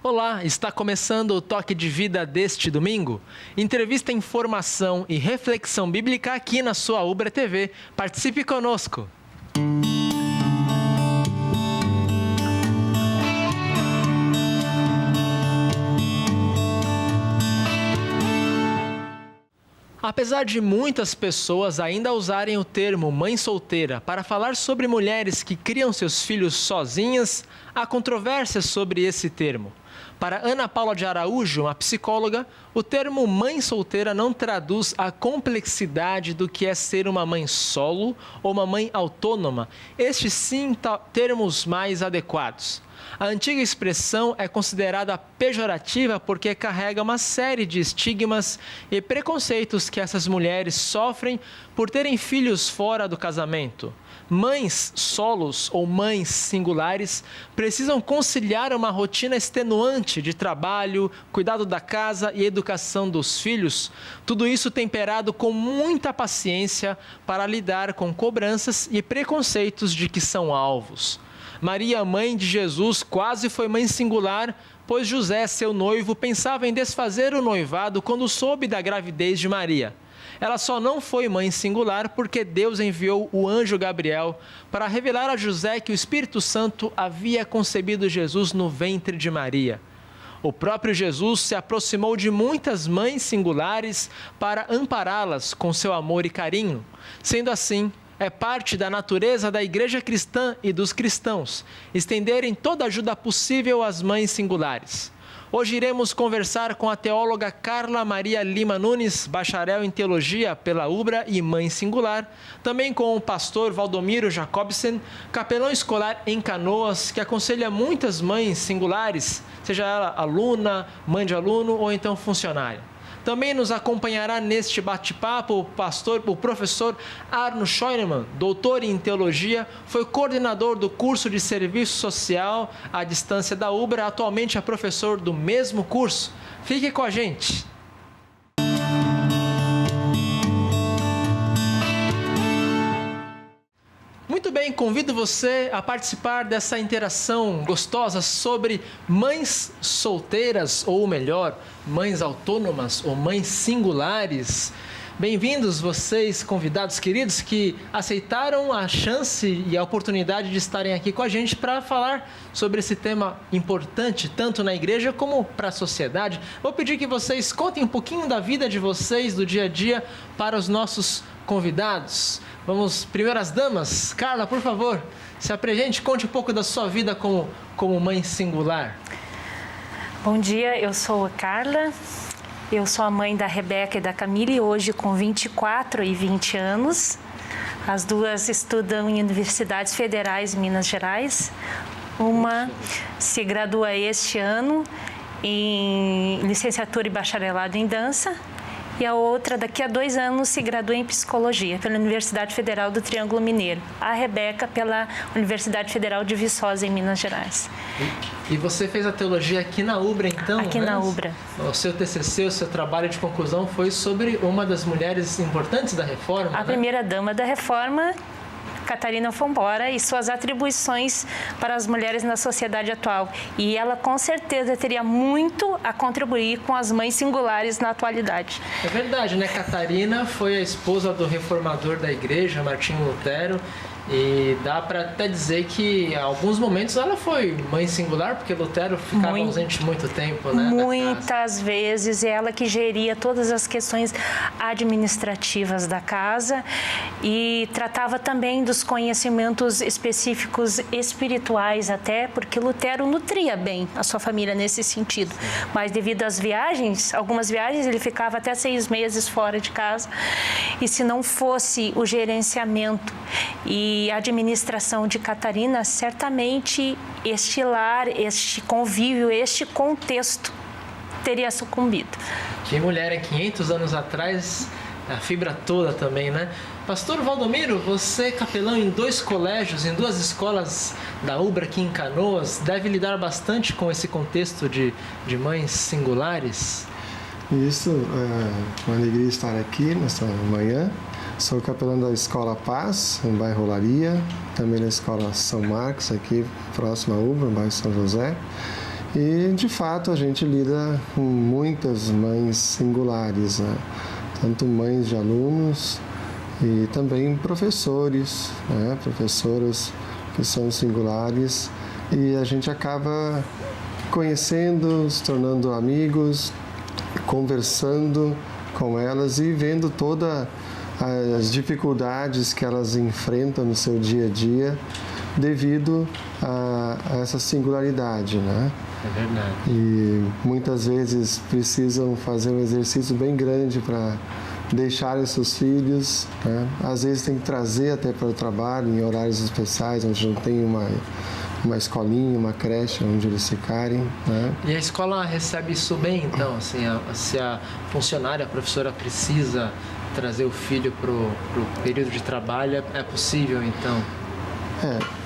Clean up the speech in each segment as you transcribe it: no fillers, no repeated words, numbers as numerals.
Olá, está começando o Toque de Vida deste domingo. Entrevista, informação e reflexão bíblica aqui na sua Ubra TV. Participe conosco. Apesar de muitas pessoas ainda usarem o termo mãe solteira para falar sobre mulheres que criam seus filhos sozinhas, há controvérsias sobre esse termo. Para Ana Paula de Araújo, uma psicóloga, o termo mãe solteira não traduz a complexidade do que é ser uma mãe solo ou uma mãe autônoma. Estes sim termos mais adequados. A antiga expressão é considerada pejorativa porque carrega uma série de estigmas e preconceitos que essas mulheres sofrem por terem filhos fora do casamento. Mães solos ou mães singulares precisam conciliar uma rotina extenuante de trabalho, cuidado da casa e educação dos filhos, tudo isso temperado com muita paciência para lidar com cobranças e preconceitos de que são alvos. Maria, mãe de Jesus, quase foi mãe singular, pois José, seu noivo, pensava em desfazer o noivado quando soube da gravidez de Maria. Ela só não foi mãe singular porque Deus enviou o anjo Gabriel para revelar a José que o Espírito Santo havia concebido Jesus no ventre de Maria. O próprio Jesus se aproximou de muitas mães singulares para ampará-las com seu amor e carinho. Sendo assim, é parte da natureza da igreja cristã e dos cristãos estenderem toda a ajuda possível às mães singulares. Hoje iremos conversar com a teóloga Carla Maria Lima Nunes, bacharel em teologia pela Ubra e mãe singular, também com o pastor Valdomiro Jacobsen, capelão escolar em Canoas, que aconselha muitas mães singulares, seja ela aluna, mãe de aluno ou então funcionária. Também nos acompanhará neste bate-papo o professor Arno Scheunemann, doutor em teologia, foi coordenador do curso de serviço social à distância da Ubra, atualmente é professor do mesmo curso. Fique com a gente! Muito bem, convido você a participar dessa interação gostosa sobre mães solteiras, ou melhor, mães autônomas ou mães singulares. Bem-vindos vocês, convidados queridos, que aceitaram a chance e a oportunidade de estarem aqui com a gente para falar sobre esse tema importante, tanto na igreja como para a sociedade. Vou pedir que vocês contem um pouquinho da vida de vocês, do dia a dia, para os nossos convidados. Vamos, primeiro as damas. Carla, por favor, se apresente, conte um pouco da sua vida como mãe singular. Bom dia, eu sou a Carla, eu sou a mãe da Rebeca e da Camille, hoje com 24 e 20 anos. As duas estudam em universidades federais em Minas Gerais. Uma se gradua este ano em licenciatura e bacharelado em dança. E a outra, daqui a 2 anos, se gradua em Psicologia pela Universidade Federal do Triângulo Mineiro. A Rebeca pela Universidade Federal de Viçosa, em Minas Gerais. E você fez a teologia aqui na Ubra, então? Aqui na Ubra. O seu TCC, o seu trabalho de conclusão foi sobre uma das mulheres importantes da Reforma, A primeira dama da Reforma, Catarina Fombora, e suas atribuições para as mulheres na sociedade atual. E ela, com certeza, teria muito a contribuir com as mães singulares na atualidade. É verdade, né? Catarina foi a esposa do reformador da igreja, Martinho Lutero, e dá para até dizer que, em alguns momentos, ela foi mãe singular, porque Lutero ficava ausente muito tempo, né? Muitas vezes, ela que geria todas as questões administrativas da casa e tratava também dos conhecimentos específicos espirituais, até porque Lutero nutria bem a sua família nesse sentido. Mas devido às viagens, algumas viagens, ele ficava até 6 meses fora de casa, e se não fosse o gerenciamento e a administração de Catarina, certamente este lar, este convívio, este contexto teria sucumbido. Que mulher, é 500 anos atrás, a fibra toda também, né? Pastor Valdomiro, você é capelão em 2 colégios, em 2 escolas da Ubra aqui em Canoas, deve lidar bastante com esse contexto de mães singulares? Isso, é uma alegria estar aqui nesta manhã. Sou capelão da Escola Paz, no bairro Olaria, também na Escola São Marcos, aqui próximo a Ubra, no bairro São José. E, de fato, a gente lida com muitas mães singulares, né? Tanto mães de alunos e também professores, né? Professoras que são singulares, e a gente acaba conhecendo, se tornando amigos, conversando com elas e vendo todas as dificuldades que elas enfrentam no seu dia a dia devido a essa singularidade, né? É verdade. E muitas vezes precisam fazer um exercício bem grande para deixarem seus filhos, né? Às vezes tem que trazer até para o trabalho em horários especiais, onde não tem uma escolinha, uma creche onde eles ficarem, né? E a escola recebe isso bem, então? Assim, se a funcionária, a professora precisa trazer o filho para o período de trabalho, é possível, então?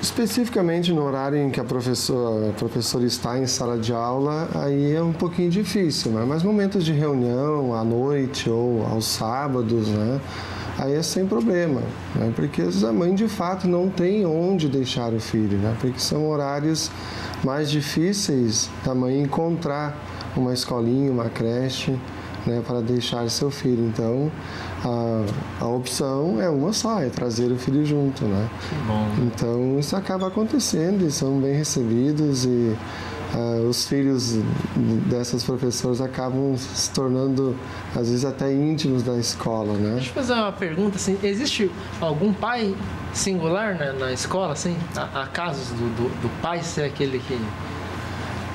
Especificamente no horário em que a professora está em sala de aula, aí é um pouquinho difícil, né? Mas momentos de reunião, à noite ou aos sábados, né? Aí é sem problema, né? Porque às vezes a mãe de fato não tem onde deixar o filho, né? Porque são horários mais difíceis da mãe encontrar uma escolinha, uma creche, né, para deixar seu filho. Então, a opção é uma só, é trazer o filho junto, né? Que bom. Então, isso acaba acontecendo e são bem recebidos, e os filhos dessas professoras acabam se tornando, às vezes, até íntimos da escola, né? Deixa eu fazer uma pergunta, assim, existe algum pai singular na escola, assim? Há casos do pai ser aquele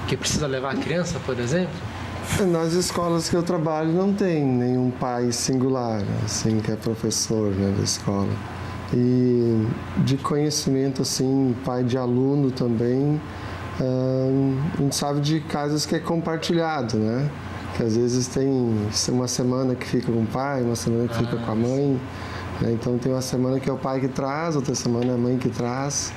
que precisa levar a criança, por exemplo? Nas escolas que eu trabalho não tem nenhum pai singular, assim, que é professor, né, da escola. E de conhecimento, assim, pai de aluno também, a gente sabe de casos que é compartilhado, né? Que às vezes tem uma semana que fica com o pai, uma semana que fica com a mãe, né? Então tem uma semana que é o pai que traz, outra semana é a mãe que traz,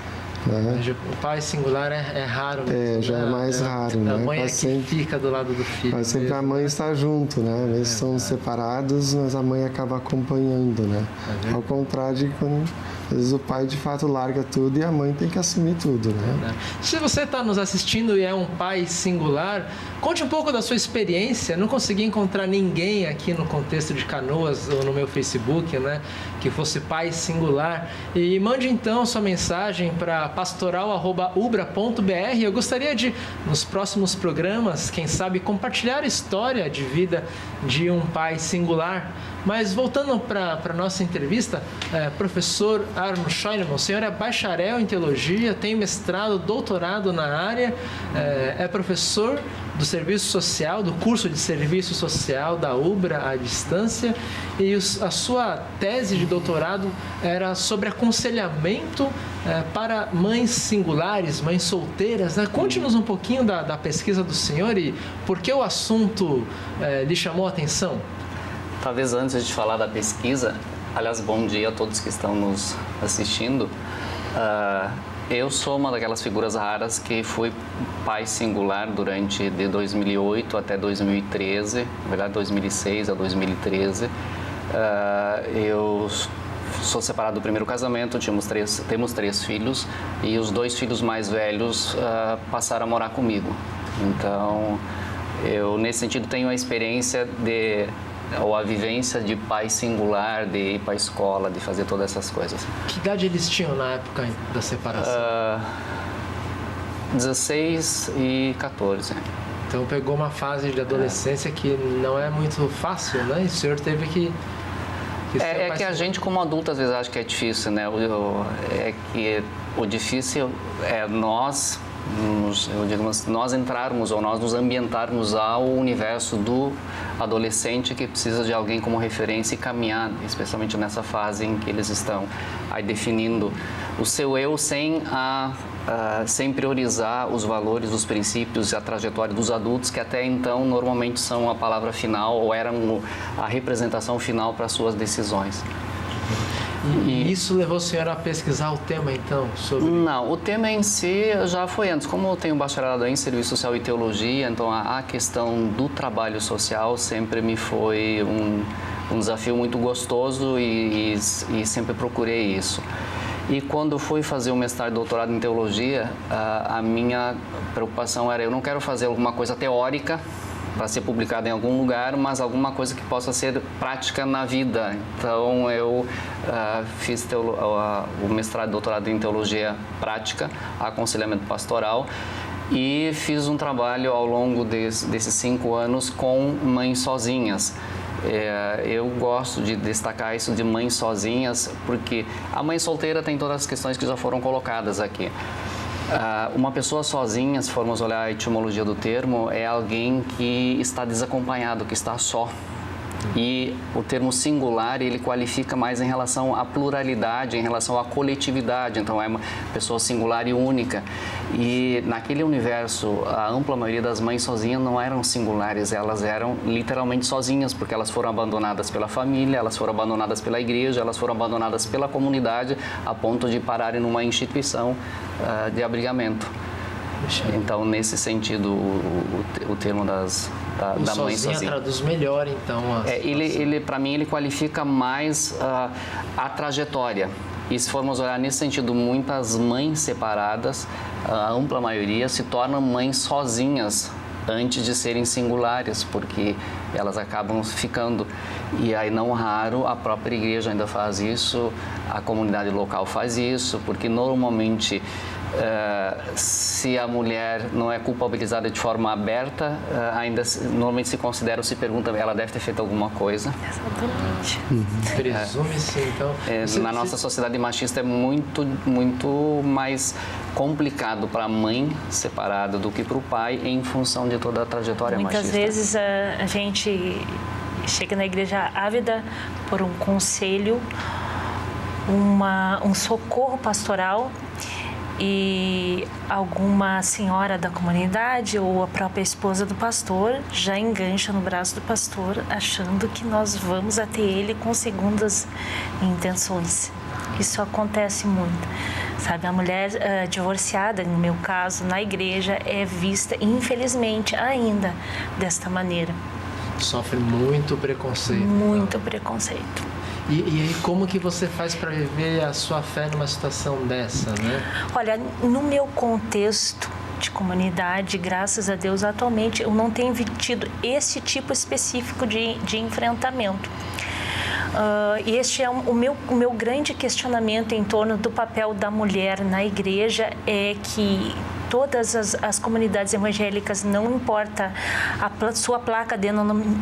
né? O pai singular é raro mesmo, já né? é mais raro, né? A mãe é sempre, que fica do lado do filho. mas sempre mesmo, a mãe está junto, né? Eles são separados, mas a mãe acaba acompanhando, né? Ao contrário de quando às vezes o pai de fato larga tudo e a mãe tem que assumir tudo, né? Se você está nos assistindo e é um pai singular, conte um pouco da sua experiência. Não consegui encontrar ninguém aqui no contexto de Canoas ou no meu Facebook, né, que fosse pai singular. E mande então sua mensagem para pastoral@ubra.br. Eu gostaria de, nos próximos programas, quem sabe, compartilhar a história de vida de um pai singular. Mas voltando para a nossa entrevista, professor Arno Scheunemann, o senhor é bacharel em teologia, tem mestrado, doutorado na área, é professor do serviço social, do curso de serviço social da UBRA à distância, e a sua tese de doutorado era sobre aconselhamento para mães singulares, mães solteiras, né? Conte-nos um pouquinho da pesquisa do senhor e por que o assunto lhe chamou a atenção. Talvez antes de falar da pesquisa, aliás, bom dia a todos que estão nos assistindo. Eu sou uma daquelas figuras raras que fui pai singular durante de 2008 até 2013, na verdade 2006 a 2013. Eu sou separado do primeiro casamento, temos três filhos e os 2 filhos mais velhos passaram a morar comigo. Então, eu nesse sentido tenho a experiência ou a vivência de pai singular, de ir para a escola, de fazer todas essas coisas. Que idade eles tinham na época da separação? 16 e 14. Então pegou uma fase de adolescência que não é muito fácil, né? E o senhor teve que É que a gente como adulto às vezes acha que é difícil, né? É que o difícil é nós entrarmos ou nós nos ambientarmos ao universo do adolescente que precisa de alguém como referência e caminhar, especialmente nessa fase em que eles estão aí definindo o seu eu sem priorizar os valores, os princípios e a trajetória dos adultos, que até então normalmente são a palavra final ou eram a representação final para suas decisões. E isso levou o senhor a pesquisar o tema, então? Não, o tema em si já foi antes. Como eu tenho bacharelado em Serviço Social e Teologia, então a questão do trabalho social sempre me foi um desafio muito gostoso e sempre procurei isso. E quando fui fazer o mestrado e doutorado em teologia, a minha preocupação era, eu não quero fazer alguma coisa teórica para ser publicada em algum lugar, mas alguma coisa que possa ser prática na vida. Então, eu fiz o mestrado e doutorado em teologia prática, aconselhamento pastoral, e fiz um trabalho ao longo desses 5 anos com mães sozinhas. Eu gosto de destacar isso de mães sozinhas, porque a mãe solteira tem todas as questões que já foram colocadas aqui. Uma pessoa sozinha, se formos olhar a etimologia do termo, é alguém que está desacompanhado, que está só. E o termo singular, ele qualifica mais em relação à pluralidade, em relação à coletividade. Então, é uma pessoa singular e única. E naquele universo, a ampla maioria das mães sozinhas não eram singulares, elas eram literalmente sozinhas, porque elas foram abandonadas pela família, elas foram abandonadas pela igreja, elas foram abandonadas pela comunidade, a ponto de pararem numa instituição de abrigamento. Então, nesse sentido, o termo da mãe sozinha traduz melhor, então. Ele para mim, ele qualifica mais a trajetória. E se formos olhar nesse sentido, muitas mães separadas, a ampla maioria, se tornam mães sozinhas antes de serem singulares, porque elas acabam ficando. E aí, não raro, a própria igreja ainda faz isso, a comunidade local faz isso, porque normalmente, se a mulher não é culpabilizada de forma aberta, ainda normalmente se considera ou se pergunta, ela deve ter feito alguma coisa. Exatamente. Presume-se, então. Na nossa sociedade machista é muito, muito mais complicado para a mãe separada do que para o pai, em função de toda a trajetória machista. Muitas vezes a gente chega na igreja ávida por um conselho, um socorro pastoral, e alguma senhora da comunidade ou a própria esposa do pastor já engancha no braço do pastor, achando que nós vamos até ele com segundas intenções. Isso acontece muito, sabe? A mulher divorciada, no meu caso, na igreja, é vista, infelizmente, ainda desta maneira. Sofre muito preconceito. Muito preconceito. E aí, como que você faz para viver a sua fé numa situação dessa, né? Olha, no meu contexto de comunidade, graças a Deus, atualmente eu não tenho tido esse tipo específico de enfrentamento. E este é o meu grande questionamento em torno do papel da mulher na igreja, é que todas as comunidades evangélicas, não importa a sua placa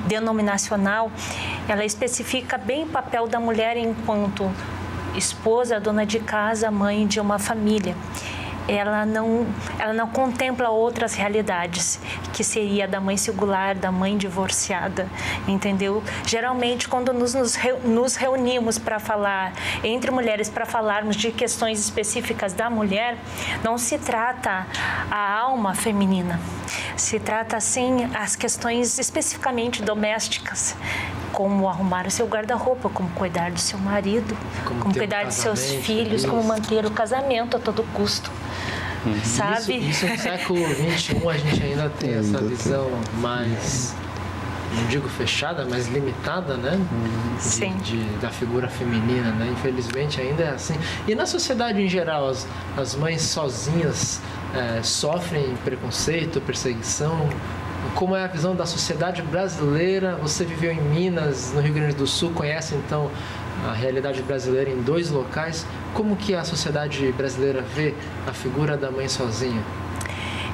denominacional, ela especifica bem o papel da mulher enquanto esposa, dona de casa, mãe de uma família. Ela não contempla outras realidades, que seria da mãe singular, da mãe divorciada, entendeu? Geralmente, quando nos reunimos para falar, entre mulheres, para falarmos de questões específicas da mulher, não se trata a alma feminina, se trata, sim, as questões especificamente domésticas, como arrumar o seu guarda-roupa, como cuidar do seu marido, como cuidar de seus filhos, como manter o casamento a todo custo. Sabe? Isso no século XXI a gente ainda tem essa visão mais, não digo fechada, mas limitada, né? Sim. Da figura feminina, né? Infelizmente ainda é assim. E na sociedade em geral, as mães sozinhas sofrem preconceito, perseguição. Como é a visão da sociedade brasileira? Você viveu em Minas, no Rio Grande do Sul, conhece então a realidade brasileira em 2 locais. Como que a sociedade brasileira vê a figura da mãe sozinha?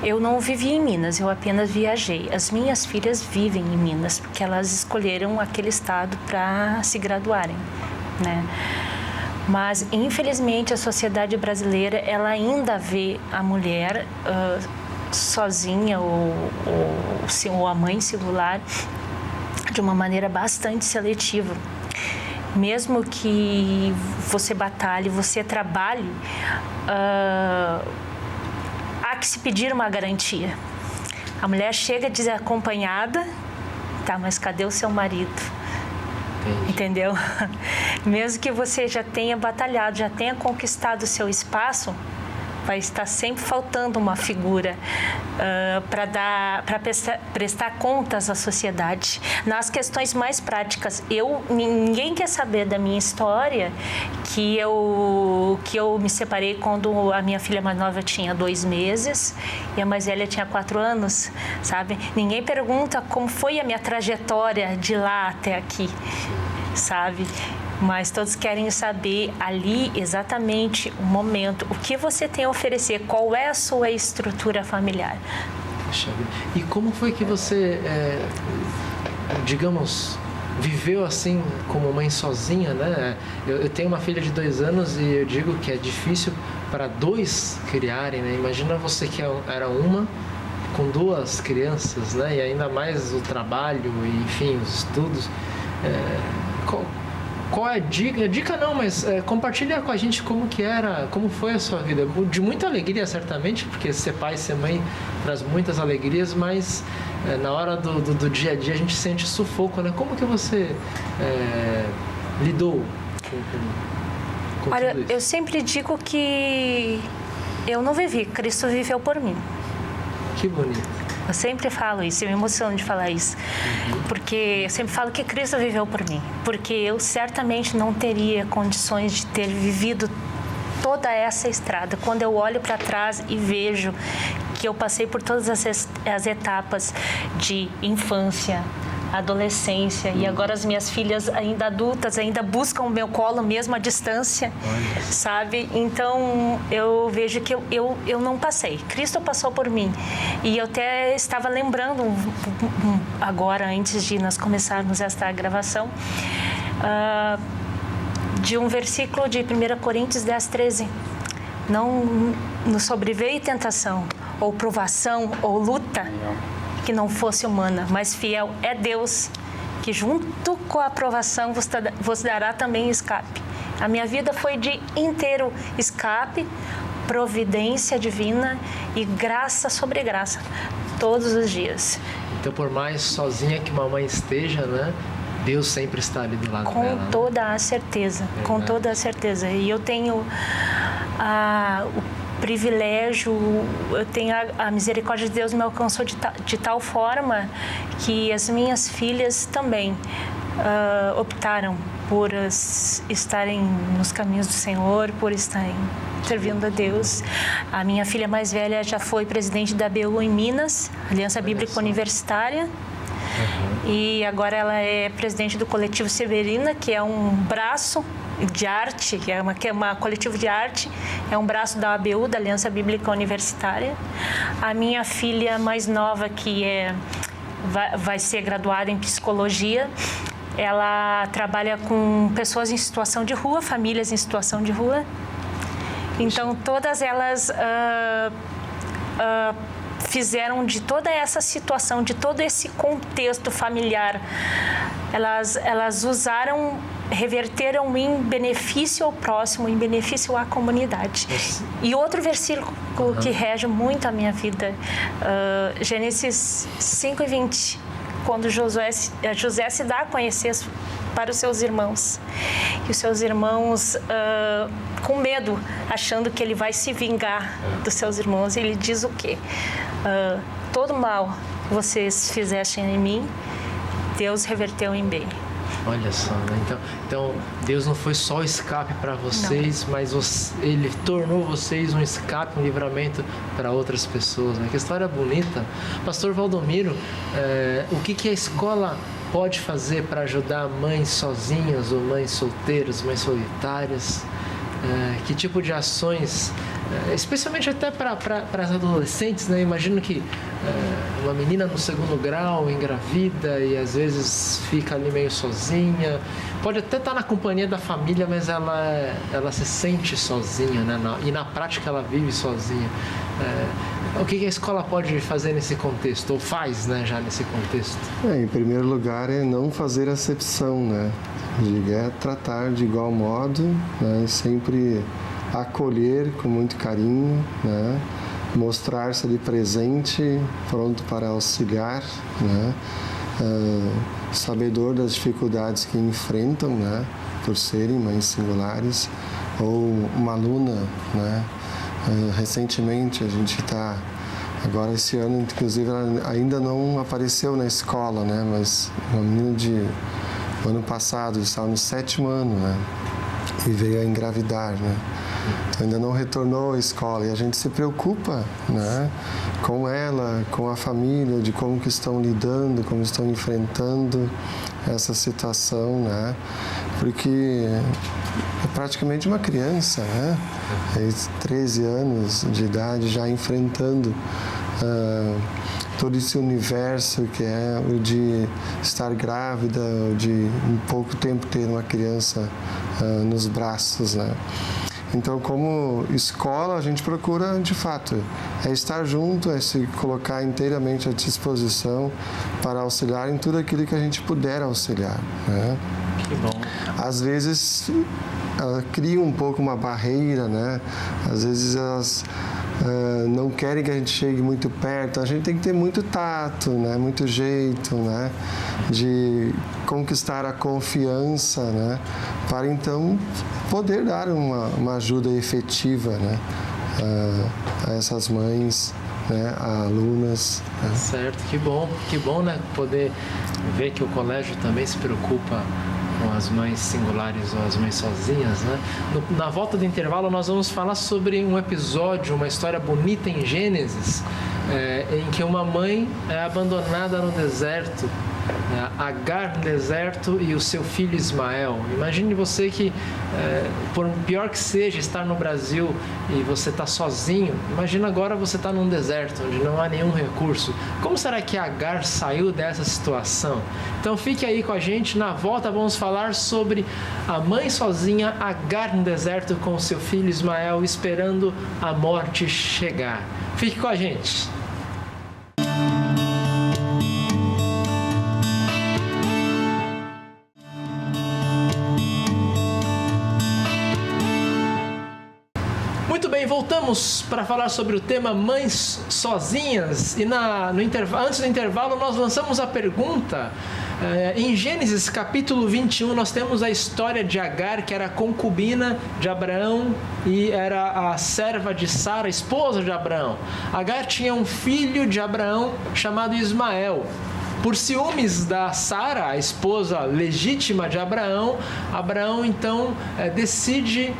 Eu não vivi em Minas, eu apenas viajei. As minhas filhas vivem em Minas, porque elas escolheram aquele estado para se graduarem, né? Mas, infelizmente, a sociedade brasileira, ela ainda vê a mulher sozinha ou a mãe singular de uma maneira bastante seletiva. Mesmo que você batalhe, você trabalhe, há que se pedir uma garantia. A mulher chega desacompanhada, tá, mas cadê o seu marido? Entendi. Entendeu? Mesmo que você já tenha batalhado, já tenha conquistado o seu espaço, vai estar sempre faltando uma figura para prestar contas à sociedade. Nas questões mais práticas, ninguém quer saber da minha história, que eu me separei quando a minha filha mais nova tinha 2 meses e a mais velha tinha 4 anos, sabe? Ninguém pergunta como foi a minha trajetória de lá até aqui, sabe? Mas todos querem saber ali exatamente o momento, o que você tem a oferecer, qual é a sua estrutura familiar. E como foi que você, digamos, viveu assim como mãe sozinha, né? Eu tenho uma filha de 2 anos e eu digo que é difícil para 2 criarem, né? Imagina você que era uma com 2 crianças, né? E ainda mais o trabalho e, enfim, os estudos. Qual é a dica? Dica não, mas compartilha com a gente como foi a sua vida. De muita alegria, certamente, porque ser pai e ser mãe traz muitas alegrias, mas na hora do dia a dia a gente sente sufoco, né? Como que você lidou com Olha, tudo isso? eu sempre digo que eu não vivi, Cristo viveu por mim. Que bonito. Eu sempre falo isso, eu me emociono de falar isso, porque eu sempre falo que Cristo viveu por mim, porque eu certamente não teria condições de ter vivido toda essa estrada. Quando eu olho para trás e vejo que eu passei por todas as etapas de infância, adolescência, e agora as minhas filhas ainda adultas ainda buscam o meu colo mesmo à distância, sabe? Então eu vejo que eu não passei, Cristo passou por mim. E eu até estava lembrando agora, antes de nós começarmos esta gravação, de um versículo de 1 Coríntios 10:13. Não nos sobreveio tentação, ou provação, ou luta, que não fosse humana, mas fiel é Deus, que junto com a aprovação vos dará também escape. A minha vida foi de inteiro escape, providência divina e graça sobre graça, todos os dias. Então, por mais sozinha que uma mãe esteja, né? Deus sempre está ali do lado dela. Com toda a certeza, com toda a certeza. E eu tenho o privilégio, eu tenho a misericórdia de Deus me alcançou de tal forma que as minhas filhas também optaram por estarem nos caminhos do Senhor, por estarem servindo a Deus. A minha filha mais velha já foi presidente da ABU em Minas, Aliança Bíblica Universitária. E agora ela é presidente do Coletivo Severina, que é um braço de arte, que é uma coletivo de arte, é um braço da ABU, da Aliança Bíblica Universitária. A minha filha mais nova, que vai ser graduada em psicologia, ela trabalha com pessoas em situação de rua, famílias em situação de rua. Então, todas elas fizeram de toda essa situação, de todo esse contexto familiar, elas usaram, reverteram em benefício ao próximo, em benefício à comunidade. E outro versículo que rege muito a minha vida, Gênesis 5:20, quando José se dá a conhecer para os seus irmãos. E os seus irmãos, com medo, achando que ele vai se vingar dos seus irmãos, ele diz o quê? Todo mal que vocês fizessem em mim, Deus reverteu em bem. Olha só, né? Então Deus não foi só escape para vocês, não, mas Ele tornou vocês um escape, um livramento para outras pessoas, né? Que história bonita. Pastor Valdomiro, o que a escola pode fazer para ajudar mães sozinhas ou mães solteiras, mães solitárias? Que tipo de ações, especialmente até para as adolescentes, né? Imagino que uma menina no 2º grau engravida e às vezes fica ali meio sozinha, pode até estar na companhia da família, mas ela se sente sozinha, né? E na prática ela vive sozinha. O que a escola pode fazer nesse contexto, ou faz, né, já nesse contexto? Em primeiro lugar, é não fazer acepção, né? É tratar de igual modo, né? Sempre acolher com muito carinho, né? Mostrar-se ali presente, pronto para auxiliar, né? Sabedor das dificuldades que enfrentam, né? Por serem mães singulares, ou uma aluna, né? Recentemente a gente está, agora esse ano, inclusive, ela ainda não apareceu na escola, né? Mas uma menina do ano passado, estava no 7º ano, né? E veio a engravidar, né? Então, ainda não retornou à escola e a gente se preocupa, né? Com ela, com a família, de como que estão lidando, como estão enfrentando essa situação, né? Porque é praticamente uma criança, né? 13 anos de idade, já enfrentando todo esse universo que é o de estar grávida, o de em pouco tempo ter uma criança nos braços, né? Então, como escola, a gente procura, de fato, estar junto, se colocar inteiramente à disposição para auxiliar em tudo aquilo que a gente puder auxiliar, né? Que bom. Às vezes, ela cria um pouco uma barreira, né? Às vezes, elas não querem que a gente chegue muito perto. A gente tem que ter muito tato, né? Muito jeito, né? De conquistar a confiança, né? Para, então, poder dar uma ajuda efetiva, né? A essas mães, né? A alunas. Né? Certo, que bom, né? Poder ver que o colégio também se preocupa com as mães singulares ou as mães sozinhas, né? Na volta do intervalo nós vamos falar sobre um episódio, uma história bonita em Gênesis, em que uma mãe é abandonada no deserto, Agar no deserto e o seu filho Ismael. Imagine você que, por pior que seja estar no Brasil e você está sozinho, imagina agora você está num deserto onde não há nenhum recurso. Como será que Agar saiu dessa situação? Então fique aí com a gente, na volta vamos falar sobre a mãe sozinha, Agar no deserto com o seu filho Ismael, esperando a morte chegar. Fique com a gente. Muito bem, voltamos para falar sobre o tema mães sozinhas. E antes do intervalo nós lançamos a pergunta. Em Gênesis capítulo 21 nós temos a história de Agar, que era concubina de Abraão e era a serva de Sara, esposa de Abraão. Agar tinha um filho de Abraão chamado Ismael. Por ciúmes da Sara, a esposa legítima de Abraão, Abraão então decide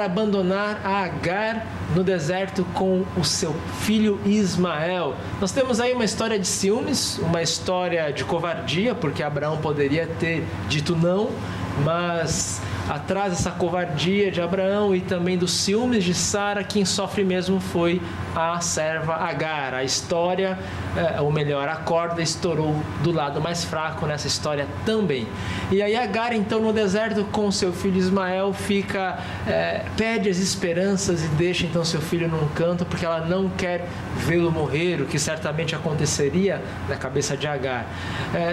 abandonar a Agar no deserto com o seu filho Ismael. Nós temos aí uma história de ciúmes, uma história de covardia, porque Abraão poderia ter dito não, mas atrás dessa covardia de Abraão e também dos ciúmes de Sara, quem sofre mesmo foi a serva Agar. A história, ou melhor, a corda estourou do lado mais fraco nessa história também. E aí Agar, então, no deserto com seu filho Ismael, pede as esperanças e deixa então seu filho num canto, porque ela não quer vê-lo morrer, o que certamente aconteceria na cabeça de Agar.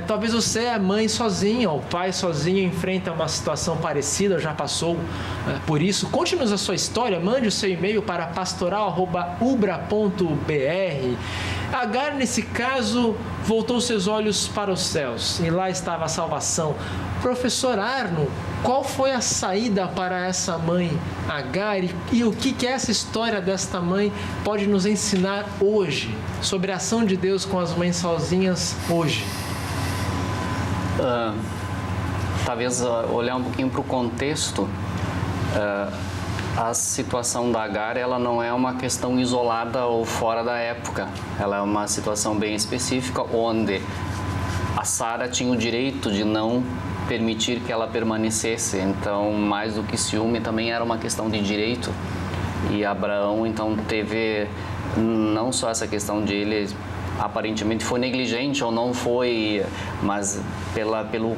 Talvez você é mãe sozinha, ou pai sozinho, enfrenta uma situação parecida, já passou por isso. Conte-nos a sua história, mande o seu e-mail para pastoral@ubra.br. Agar, nesse caso, voltou seus olhos para os céus e lá estava a salvação. Professor Arno, qual foi a saída para essa mãe Agar e o que essa história desta mãe pode nos ensinar hoje sobre a ação de Deus com as mães sozinhas hoje? Talvez olhar um pouquinho para o contexto. A situação da Agar, ela não é uma questão isolada ou fora da época. Ela é uma situação bem específica, onde a Sara tinha o direito de não permitir que ela permanecesse. Então, mais do que ciúme, também era uma questão de direito. E Abraão, então, teve não só essa questão de ele aparentemente foi negligente ou não foi, mas pelo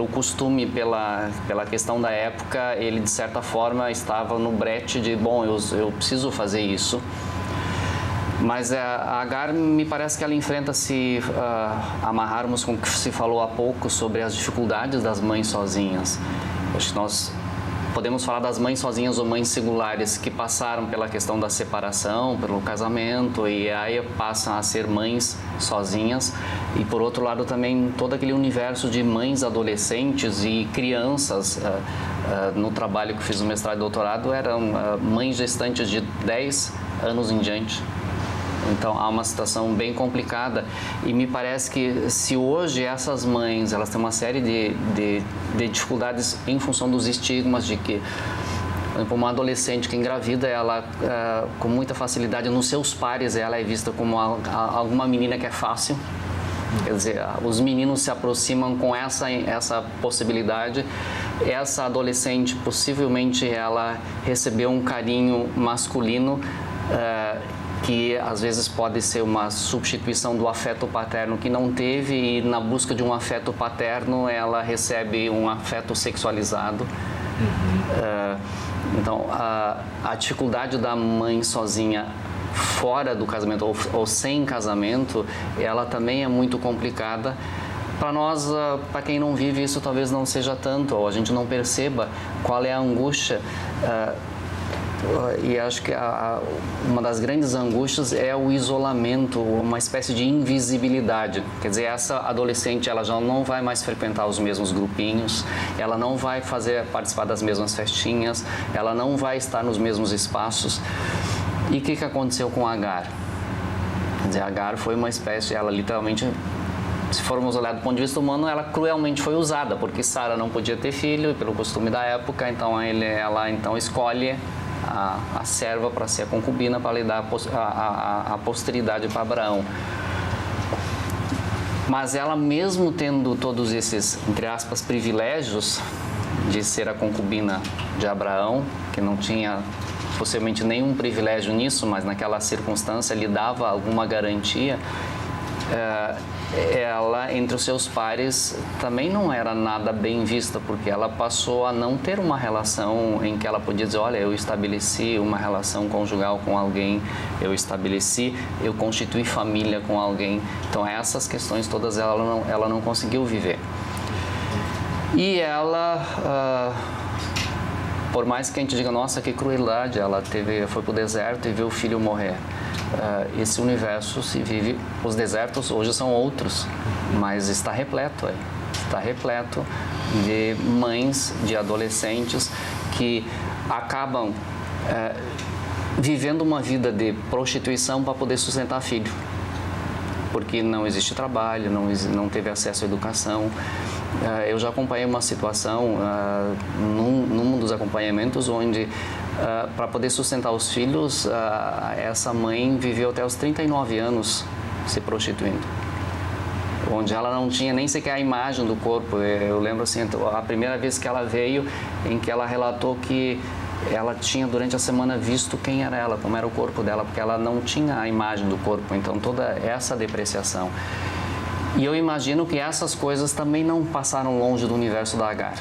costume, pela questão da época, ele de certa forma estava no brete de, eu preciso fazer isso. Mas a Agar, me parece que ela enfrenta, se amarrarmos com o que se falou há pouco sobre as dificuldades das mães sozinhas. Acho que nós podemos falar das mães sozinhas ou mães singulares que passaram pela questão da separação, pelo casamento, e aí passam a ser mães sozinhas. E por outro lado também todo aquele universo de mães adolescentes e crianças no trabalho que fiz no mestrado e doutorado, eram mães gestantes de 10 anos em diante. Então, há uma situação bem complicada e me parece que se hoje essas mães, elas têm uma série de dificuldades em função dos estigmas de que, por exemplo, uma adolescente que engravida, ela, com muita facilidade, nos seus pares, ela é vista como alguma menina que é fácil. Quer dizer, os meninos se aproximam com essa possibilidade. Essa adolescente, possivelmente, ela recebeu um carinho masculino, que às vezes pode ser uma substituição do afeto paterno que não teve, e na busca de um afeto paterno ela recebe um afeto sexualizado. Então, a dificuldade da mãe sozinha fora do casamento ou sem casamento, ela também é muito complicada. Para nós, para quem não vive isso, talvez não seja tanto, ou a gente não perceba qual é a angústia. E acho que uma das grandes angústias é o isolamento, uma espécie de invisibilidade. Quer dizer, essa adolescente, ela já não vai mais frequentar os mesmos grupinhos, ela não vai participar das mesmas festinhas, ela não vai estar nos mesmos espaços. E o que aconteceu com Agar? Quer dizer, Agar foi uma espécie, ela literalmente, se formos olhar do ponto de vista humano, ela cruelmente foi usada, porque Sara não podia ter filho, pelo costume da época, então ela escolhe a serva para ser a concubina, para lhe dar a posteridade para Abraão. Mas ela, mesmo tendo todos esses, entre aspas, privilégios de ser a concubina de Abraão, que não tinha possivelmente nenhum privilégio nisso, mas naquela circunstância lhe dava alguma garantia, ela, entre os seus pares, também não era nada bem vista, porque ela passou a não ter uma relação em que ela podia dizer, olha, eu estabeleci uma relação conjugal com alguém, eu constituí família com alguém. Então, essas questões todas ela não conseguiu viver. E ela, por mais que a gente diga, nossa, que crueldade, ela foi para o deserto e viu o filho morrer. Esse universo se vive, os desertos hoje são outros, mas está repleto de mães, de adolescentes que acabam vivendo uma vida de prostituição para poder sustentar filho, porque não existe trabalho, não teve acesso à educação. Eu já acompanhei uma situação num dos acompanhamentos onde, para poder sustentar os filhos, essa mãe viveu até os 39 anos se prostituindo, onde ela não tinha nem sequer a imagem do corpo. Eu lembro assim, a primeira vez que ela veio, em que ela relatou que ela tinha durante a semana visto quem era ela, como era o corpo dela, porque ela não tinha a imagem do corpo, então toda essa depreciação. E eu imagino que essas coisas também não passaram longe do universo da Agar.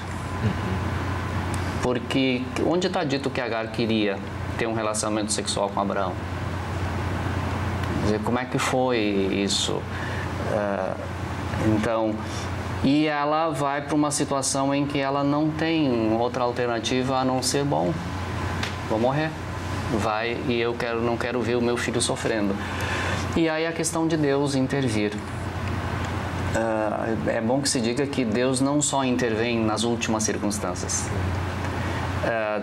Porque onde está dito que Agar queria ter um relacionamento sexual com Abraão? Quer dizer, como é que foi isso? Então, e ela vai para uma situação em que ela não tem outra alternativa a não ser, bom, vou morrer. Vai, e eu não quero ver o meu filho sofrendo. E aí a questão de Deus intervir. É bom que se diga que Deus não só intervém nas últimas circunstâncias.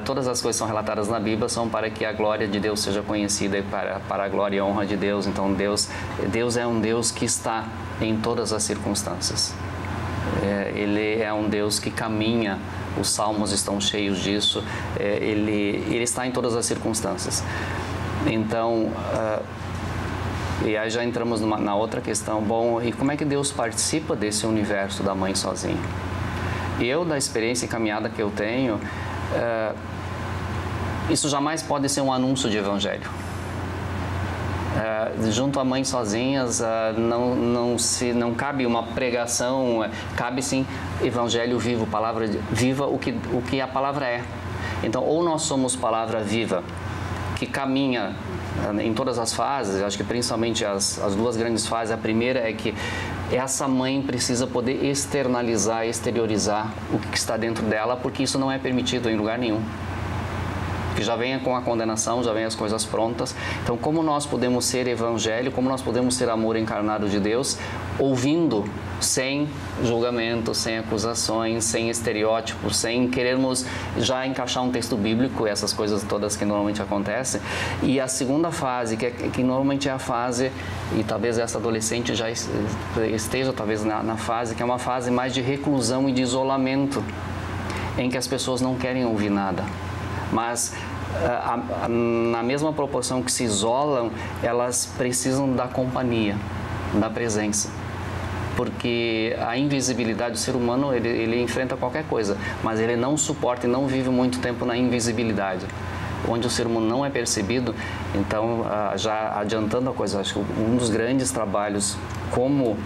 Todas as coisas que são relatadas na Bíblia são para que a glória de Deus seja conhecida e para a glória e a honra de Deus. Então, Deus é um Deus que está em todas as circunstâncias. Ele é um Deus que caminha, os salmos estão cheios disso, ele está em todas as circunstâncias. Então, e aí já entramos na outra questão, bom, e como é que Deus participa desse universo da mãe sozinha? Eu, da experiência e caminhada que eu tenho, isso jamais pode ser um anúncio de evangelho. Junto a mães sozinhas, não cabe uma pregação, cabe sim evangelho vivo, palavra viva, o que a palavra é. Então, ou nós somos palavra viva, que caminha em todas as fases, acho que principalmente as duas grandes fases. A primeira é que essa mãe precisa poder externalizar, exteriorizar o que está dentro dela, porque isso não é permitido em lugar nenhum. que já venha com a condenação, já venha as coisas prontas. Então, como nós podemos ser evangelho, como nós podemos ser amor encarnado de Deus, ouvindo sem julgamento, sem acusações, sem estereótipos, sem querermos já encaixar um texto bíblico, essas coisas todas que normalmente acontecem. E a segunda fase, que normalmente é a fase, e talvez essa adolescente já esteja talvez na fase, que é uma fase mais de reclusão e de isolamento, em que as pessoas não querem ouvir nada. Mas na mesma proporção que se isolam, elas precisam da companhia, da presença. Porque a invisibilidade do ser humano, ele enfrenta qualquer coisa, mas ele não suporta e não vive muito tempo na invisibilidade, onde o ser humano não é percebido. Então, já adiantando a coisa, acho que um dos grandes trabalhos como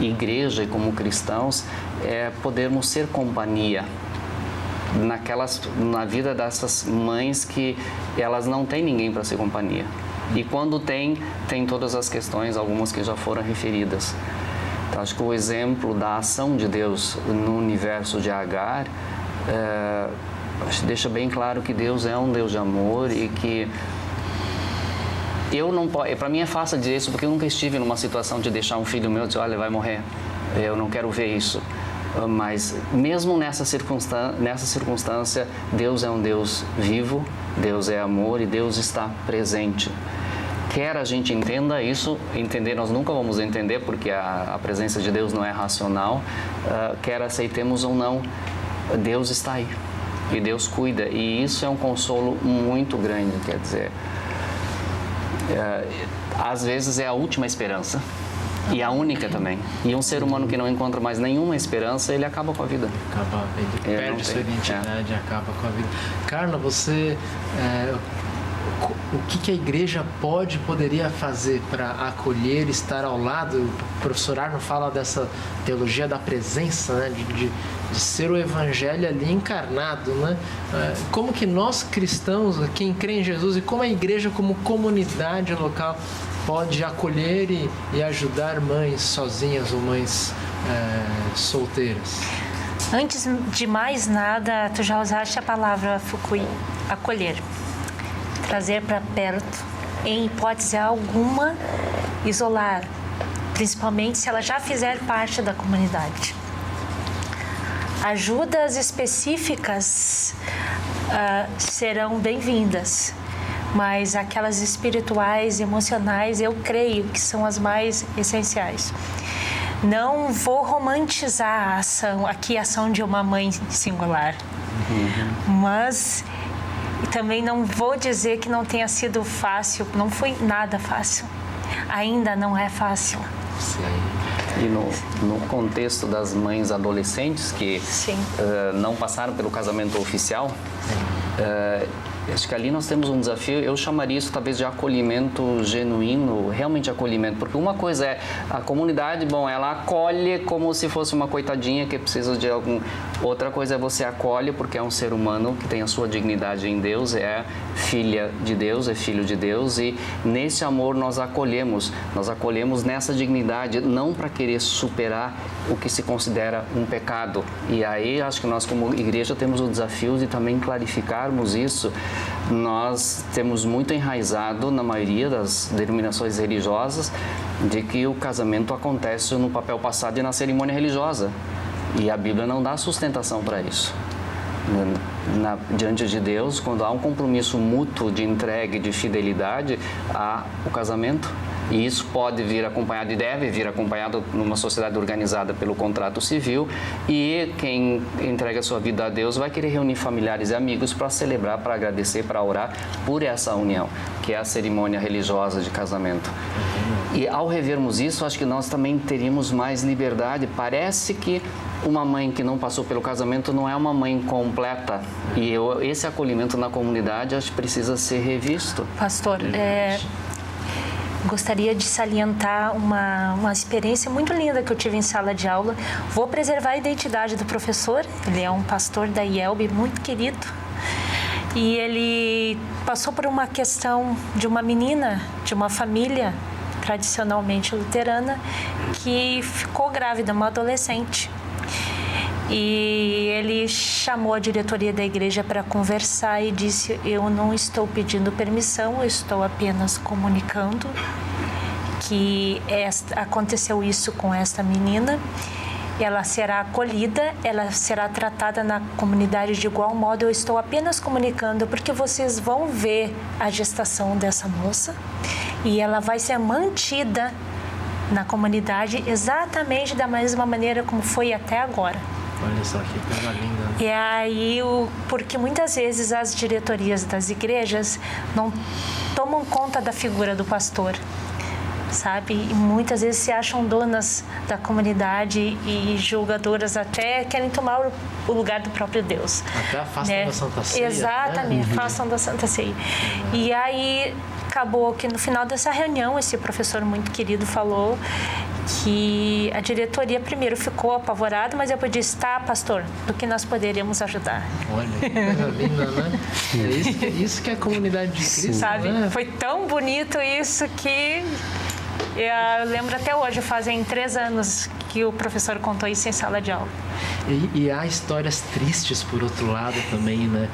igreja e como cristãos é podermos ser companhia na vida dessas mães que elas não têm ninguém para ser companhia. E quando tem todas as questões, algumas que já foram referidas. Então, acho que o exemplo da ação de Deus no universo de Agar deixa bem claro que Deus é um Deus de amor e que eu não posso. Para mim é fácil dizer isso porque eu nunca estive numa situação de deixar um filho meu e dizer, olha, vai morrer. Eu não quero ver isso. Mas mesmo nessa circunstância, Deus é um Deus vivo, Deus é amor e Deus está presente. Quer a gente entenda isso, entender nós nunca vamos entender porque a presença de Deus não é racional, quer aceitemos ou não, Deus está aí e Deus cuida, e isso é um consolo muito grande, quer dizer, às vezes é a última esperança e a única também, e um ser humano que não encontra mais nenhuma esperança, ele acaba com a vida. Ele perde sua identidade, acaba com a vida. Carla, você... o que a igreja poderia fazer para acolher, estar ao lado? O professor Arno fala dessa teologia da presença, né? de ser o evangelho ali encarnado, né? Como que nós cristãos, quem crê em Jesus, e como a igreja como comunidade local pode acolher e ajudar mães sozinhas ou mães solteiras? Antes de mais nada, tu já usaste a palavra, Fukui, acolher. Trazer para perto, em hipótese alguma, isolar, principalmente se ela já fizer parte da comunidade. Ajudas específicas serão bem-vindas, mas aquelas espirituais, emocionais, eu creio que são as mais essenciais. Não vou romantizar a ação de uma mãe singular, mas... E também não vou dizer que não tenha sido fácil, não foi nada fácil. Ainda não é fácil. Sim. E no contexto das mães adolescentes que não passaram pelo casamento oficial, acho que ali nós temos um desafio, eu chamaria isso talvez de acolhimento genuíno, realmente acolhimento, porque uma coisa é a comunidade, ela acolhe como se fosse uma coitadinha que precisa de algum... Outra coisa é você acolhe porque é um ser humano que tem a sua dignidade em Deus, é filha de Deus, é filho de Deus, e nesse amor nós acolhemos nessa dignidade, não para querer superar o que se considera um pecado. E aí acho que nós como igreja temos o desafio de também clarificarmos isso. Nós temos muito enraizado na maioria das denominações religiosas de que o casamento acontece no papel passado e na cerimônia religiosa. E a Bíblia não dá sustentação para isso. Diante de Deus, quando há um compromisso mútuo de entrega e de fidelidade, há o casamento. E isso pode vir acompanhado e deve vir acompanhado numa sociedade organizada pelo contrato civil, e quem entrega a sua vida a Deus vai querer reunir familiares e amigos para celebrar, para agradecer, para orar por essa união, que é a cerimônia religiosa de casamento. E ao revermos isso, acho que nós também teríamos mais liberdade. Parece que uma mãe que não passou pelo casamento não é uma mãe completa. E esse acolhimento na comunidade, acho que precisa ser revisto. Pastor, gostaria de salientar uma experiência muito linda que eu tive em sala de aula. Vou preservar a identidade do professor, ele é um pastor da IELB muito querido. E ele passou por uma questão de uma menina, de uma família tradicionalmente luterana, que ficou grávida, uma adolescente. E ele chamou a diretoria da igreja para conversar e disse: eu não estou pedindo permissão, eu estou apenas comunicando que aconteceu isso com esta menina. Ela será acolhida, ela será tratada na comunidade de igual modo. Eu estou apenas comunicando porque vocês vão ver a gestação dessa moça e ela vai ser mantida na comunidade exatamente da mesma maneira como foi até agora. Olha só que coisa linda. E aí, porque muitas vezes as diretorias das igrejas não tomam conta da figura do pastor, sabe? E muitas vezes se acham donas da comunidade e julgadoras, até querem tomar o lugar do próprio Deus. Até afastam da Santa Ceia. Exatamente, afastam da Santa Ceia. E aí acabou que no final dessa reunião, esse professor muito querido falou que a diretoria primeiro ficou apavorada, mas depois disse: tá, pastor, do que nós poderíamos ajudar. Olha, que coisa linda, né? É isso que é a comunidade de Cristo, sabe? Né? Foi tão bonito isso que eu lembro até hoje, fazem 3 anos que o professor contou isso em sala de aula. E há histórias tristes, por outro lado, também, né?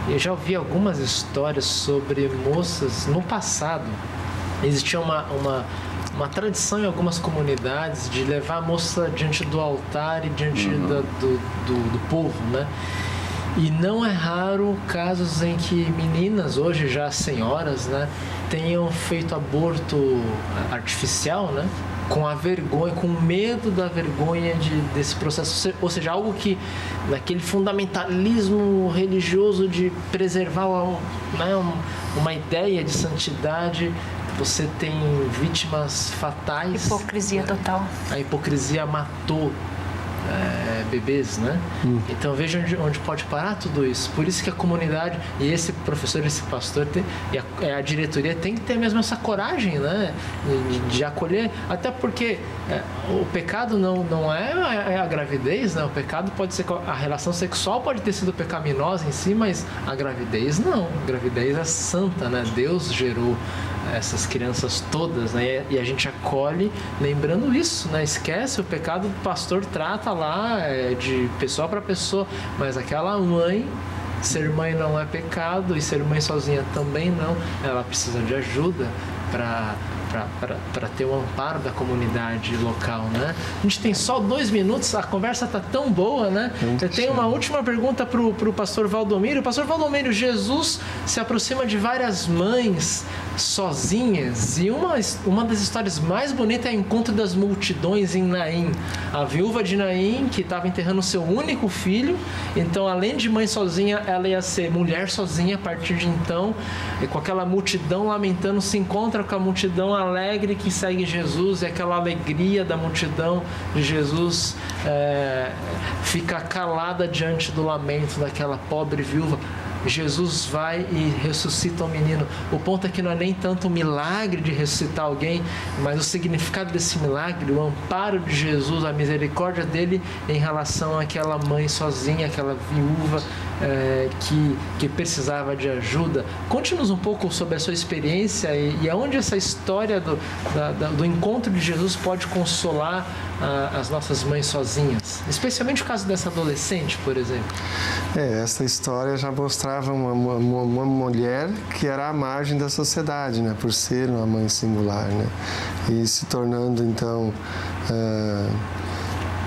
Eu já ouvi algumas histórias sobre moças no passado. Existia uma tradição em algumas comunidades de levar a moça diante do altar e diante do povo, né? E não é raro casos em que meninas, hoje já senhoras, né, tenham feito aborto artificial, né? Com a vergonha, com medo da vergonha desse processo, ou seja, algo que naquele fundamentalismo religioso de preservar uma ideia de santidade, você tem vítimas fatais. Hipocrisia total. A hipocrisia matou bebês, né? Então veja onde pode parar tudo isso. Por isso que a comunidade e esse professor, esse pastor e a diretoria tem que ter mesmo essa coragem, né? De acolher, até porque o pecado não é a gravidez, né? O pecado pode ser, a relação sexual pode ter sido pecaminosa em si, mas a gravidez não. A gravidez é santa, né? Deus gerou essas crianças todas, né? E a gente acolhe lembrando isso, né? Esquece o pecado, o pastor trata lá de pessoa para pessoa, mas aquela mãe, ser mãe não é pecado e ser mãe sozinha também não. Ela precisa de ajuda para ter o amparo da comunidade local, né? A gente tem só 2 minutos, a conversa tá tão boa, né? Eu tenho uma última pergunta pro pastor Valdomiro. Pastor Valdomiro, Jesus se aproxima de várias mães sozinhas e uma das histórias mais bonitas é o encontro das multidões em Naim. A viúva de Naim, que estava enterrando seu único filho, então além de mãe sozinha, ela ia ser mulher sozinha a partir de então, e com aquela multidão lamentando, se encontra com a multidão alegre que segue Jesus, e aquela alegria da multidão de Jesus fica calada diante do lamento daquela pobre viúva. Jesus vai e ressuscita o menino. O ponto é que não é nem tanto o milagre de ressuscitar alguém, mas o significado desse milagre, o amparo de Jesus, a misericórdia dele em relação àquela mãe sozinha, aquela viúva que precisava de ajuda. Conte-nos um pouco sobre a sua experiência e aonde essa história do encontro de Jesus pode consolar as nossas mães sozinhas, especialmente o caso dessa adolescente, por exemplo. Essa história já mostrava uma mulher que era à margem da sociedade, né, por ser uma mãe singular, né, e se tornando então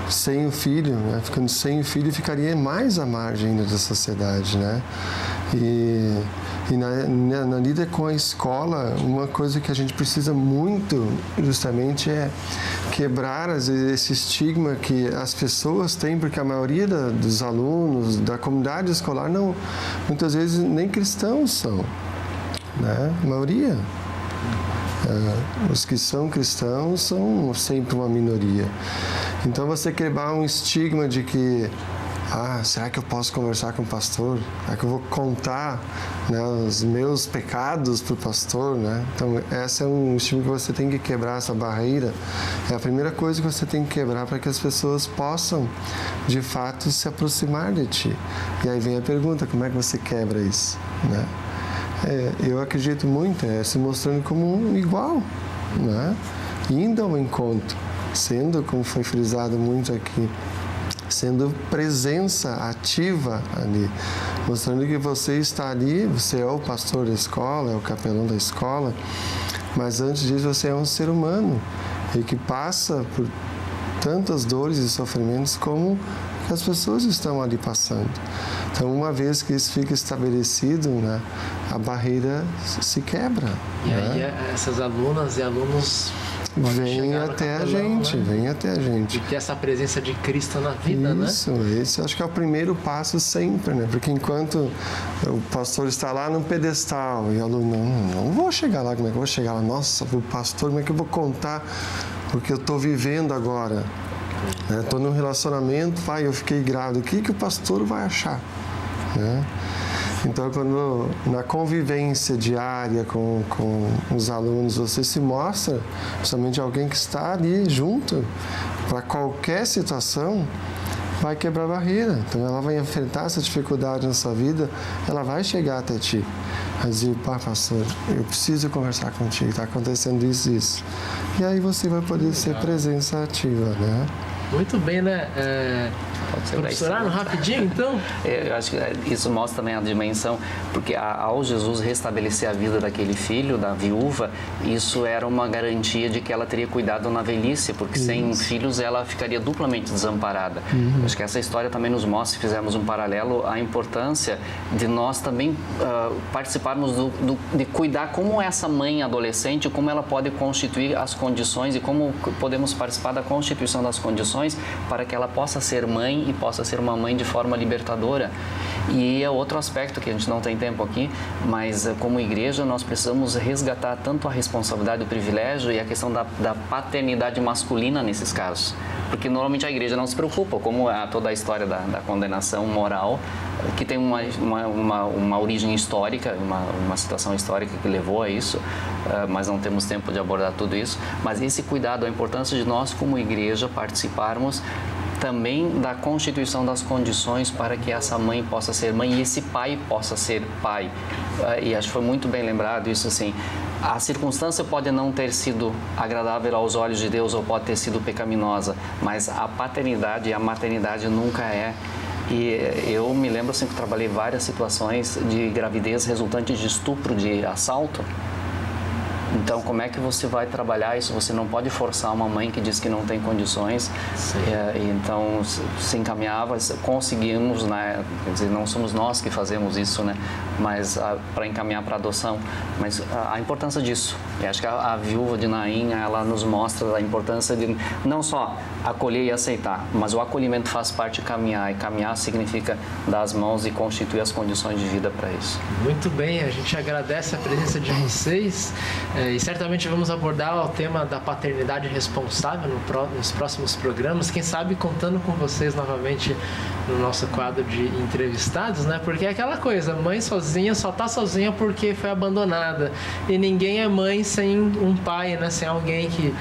sem o filho, né, ficando sem o filho, ficaria mais à margem da sociedade, né, e na lida com a escola, uma coisa que a gente precisa muito justamente é quebrar às vezes, esse estigma que as pessoas têm, porque a maioria dos alunos da comunidade escolar muitas vezes nem cristãos são, né? A maioria. Os que são cristãos são sempre uma minoria. Então você quebrar um estigma de que será que eu posso conversar com o pastor? Será que eu vou contar, né, os meus pecados para o pastor? Né? Então, esse é um estímulo que você tem que quebrar, essa barreira. É a primeira coisa que você tem que quebrar para que as pessoas possam, de fato, se aproximar de ti. E aí vem a pergunta, como é que você quebra isso? Né? Eu acredito muito, se mostrando como um igual, né? Indo ao encontro. sendo, como foi frisado muito aqui, sendo presença ativa ali, mostrando que você está ali, você é o pastor da escola, é o capelão da escola, mas antes disso você é um ser humano e que passa por tantas dores e sofrimentos como as pessoas estão ali passando. Então, uma vez que isso fica estabelecido, né, a barreira se quebra. E né? aí essas alunas e alunos vem até a gente, né? vem até a gente. E ter essa presença de Cristo na vida, Isso, né? Esse acho que é o primeiro passo sempre, né? Porque enquanto o pastor está lá no pedestal e o aluno, não vou chegar lá, como é que eu vou chegar lá? Nossa, o pastor, como é que eu vou contar o que eu estou vivendo agora? Estou num relacionamento, pai, eu fiquei grávida, o que o pastor vai achar? Né? Então, quando na convivência diária com os alunos, você se mostra principalmente alguém que está ali junto para qualquer situação, vai quebrar a barreira. Então, ela vai enfrentar essa dificuldade na sua vida, ela vai chegar até ti. Vai dizer, pastor, eu preciso conversar contigo, está acontecendo isso e isso. E aí você vai poder ser presença ativa, né? Muito bem, né? Professor Arno, rapidinho, então? Eu acho que isso mostra também a dimensão, porque ao Jesus restabelecer a vida daquele filho, da viúva, isso era uma garantia de que ela teria cuidado na velhice, porque sem filhos ela ficaria duplamente desamparada. Acho que essa história também nos mostra, se fizermos um paralelo, a importância de nós também participarmos de cuidar como essa mãe adolescente, como ela pode constituir as condições e como podemos participar da constituição das condições para que ela possa ser mãe e possa ser uma mãe de forma libertadora. E é outro aspecto que a gente não tem tempo aqui, mas como igreja nós precisamos resgatar tanto a responsabilidade, o privilégio e a questão da paternidade masculina nesses casos. Porque normalmente a igreja não se preocupa, como toda a história da condenação moral, que tem uma origem histórica, uma situação histórica que levou a isso, mas não temos tempo de abordar tudo isso. Mas esse cuidado, a importância de nós como igreja participarmos também da constituição das condições para que essa mãe possa ser mãe e esse pai possa ser pai. E acho que foi muito bem lembrado isso, assim, a circunstância pode não ter sido agradável aos olhos de Deus ou pode ter sido pecaminosa, mas a paternidade e a maternidade nunca é. E eu me lembro assim que trabalhei várias situações de gravidez resultantes de estupro, de assalto. Então, como é que você vai trabalhar isso? Você não pode forçar uma mãe que diz que não tem condições. Então, se encaminhava, conseguimos, né? Quer dizer, não somos nós que fazemos isso, né? Mas para encaminhar para adoção. Mas a importância disso. E acho que a viúva de Naim, ela nos mostra a importância de não só acolher e aceitar, mas o acolhimento faz parte de caminhar. E caminhar significa dar as mãos e constituir as condições de vida para isso. Muito bem, a gente agradece a presença de vocês. E certamente vamos abordar o tema da paternidade responsável nos próximos programas, quem sabe contando com vocês novamente no nosso quadro de entrevistados, né? Porque é aquela coisa, mãe sozinha só tá sozinha porque foi abandonada e ninguém é mãe sem um pai, né? Sem alguém que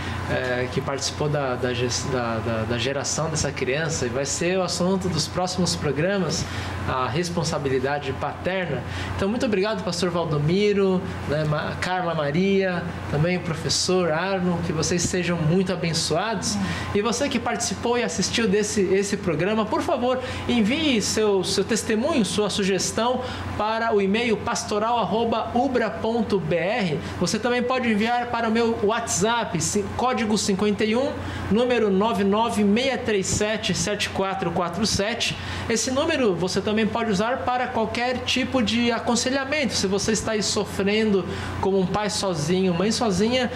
participou da geração dessa criança, e vai ser o assunto dos próximos programas, a responsabilidade paterna. Então, muito obrigado, pastor Valdomiro, né? Carla Maria, também o professor Arno, que vocês sejam muito abençoados. E você que participou e assistiu esse programa, por favor, envie seu testemunho, sua sugestão para o e-mail pastoral@ubra.br. Você também pode enviar para o meu WhatsApp, código 51, número 996377447. Esse número você também pode usar para qualquer tipo de aconselhamento. Se você está aí sofrendo como um pai sozinho, mãe sozinha,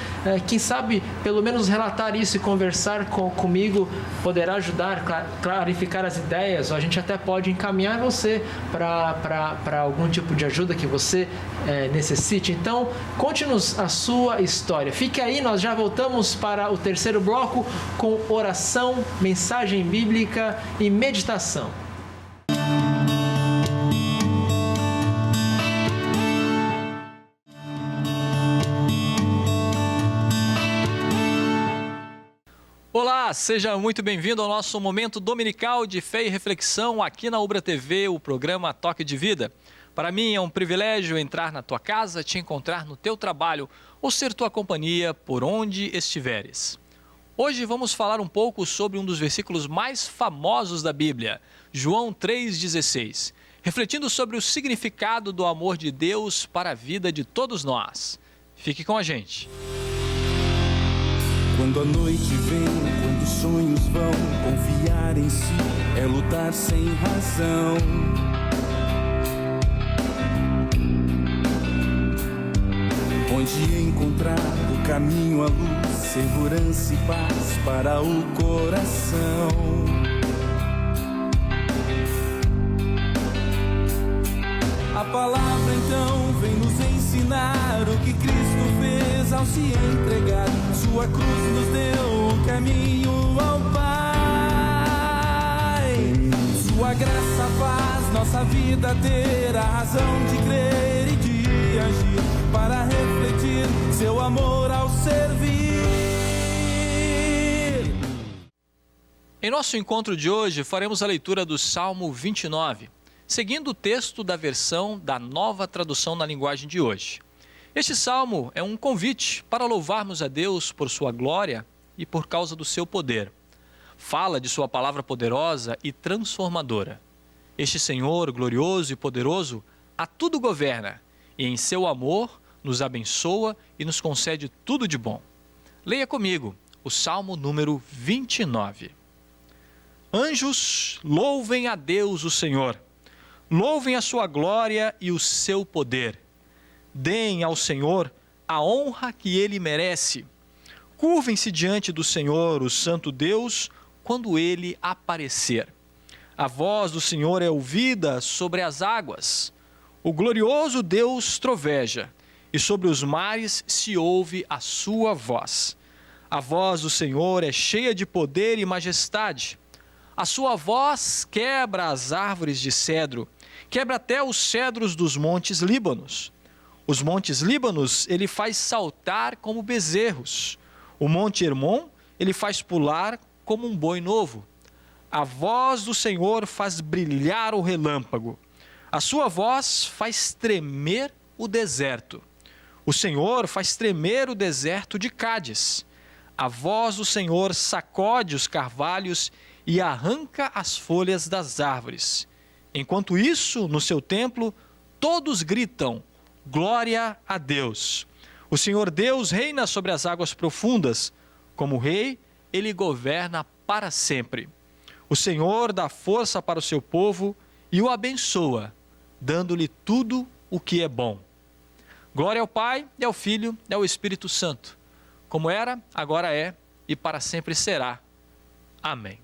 quem sabe pelo menos relatar isso e conversar comigo poderá ajudar a clarificar as ideias, ou a gente até pode encaminhar você para algum tipo de ajuda que você necessite. Então, conte-nos a sua história. Fique aí, nós já voltamos para o terceiro bloco com oração, mensagem bíblica e meditação. Olá, seja muito bem-vindo ao nosso momento dominical de fé e reflexão aqui na Ubra TV, o programa Toque de Vida. Para mim é um privilégio entrar na tua casa, te encontrar no teu trabalho ou ser tua companhia por onde estiveres. Hoje vamos falar um pouco sobre um dos versículos mais famosos da Bíblia, João 3,16, refletindo sobre o significado do amor de Deus para a vida de todos nós. Fique com a gente. Quando a noite vem, quando os sonhos vão, confiar em si é lutar sem razão. Onde encontrar o caminho à luz, segurança e paz para o coração. A palavra então vem nos ensinar o que Cristo fez ao se entregar. Sua cruz nos deu o caminho ao Pai. Sua graça faz nossa vida ter a razão de crer e de agir, para refletir seu amor ao servir. Em nosso encontro de hoje, faremos a leitura do Salmo 29, seguindo o texto da versão da Nova Tradução na linguagem de hoje. Este salmo é um convite para louvarmos a Deus por sua glória e por causa do seu poder. Fala de sua palavra poderosa e transformadora. Este Senhor glorioso e poderoso a tudo governa e em seu amor nos abençoa e nos concede tudo de bom. Leia comigo o Salmo número 29. Anjos, louvem a Deus o Senhor. Louvem a sua glória e o seu poder. Deem ao Senhor a honra que ele merece. Curvem-se diante do Senhor, o Santo Deus, quando ele aparecer. A voz do Senhor é ouvida sobre as águas. O glorioso Deus troveja, e sobre os mares se ouve a sua voz. A voz do Senhor é cheia de poder e majestade. A sua voz quebra as árvores de cedro, quebra até os cedros dos montes Líbanos. Os montes Líbanos ele faz saltar como bezerros. O monte Hermon ele faz pular como um boi novo. A voz do Senhor faz brilhar o relâmpago. A sua voz faz tremer o deserto. O Senhor faz tremer o deserto de Cádiz. A voz do Senhor sacode os carvalhos e arranca as folhas das árvores. Enquanto isso, no seu templo, todos gritam: glória a Deus. O Senhor Deus reina sobre as águas profundas. Como rei, ele governa para sempre. O Senhor dá força para o seu povo e o abençoa, dando-lhe tudo o que é bom. Glória ao Pai, e ao Filho, e ao Espírito Santo, como era, agora é e para sempre será. Amém.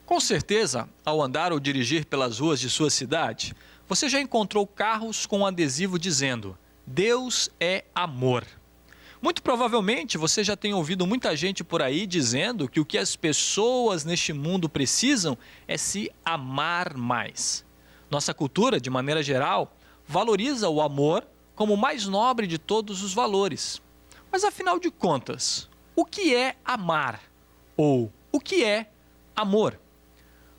Com certeza, ao andar ou dirigir pelas ruas de sua cidade, você já encontrou carros com um adesivo dizendo: Deus é amor. Muito provavelmente você já tem ouvido muita gente por aí dizendo que o que as pessoas neste mundo precisam é se amar mais. Nossa cultura, de maneira geral, valoriza o amor como o mais nobre de todos os valores. Mas afinal de contas, o que é amar? Ou o que é amor?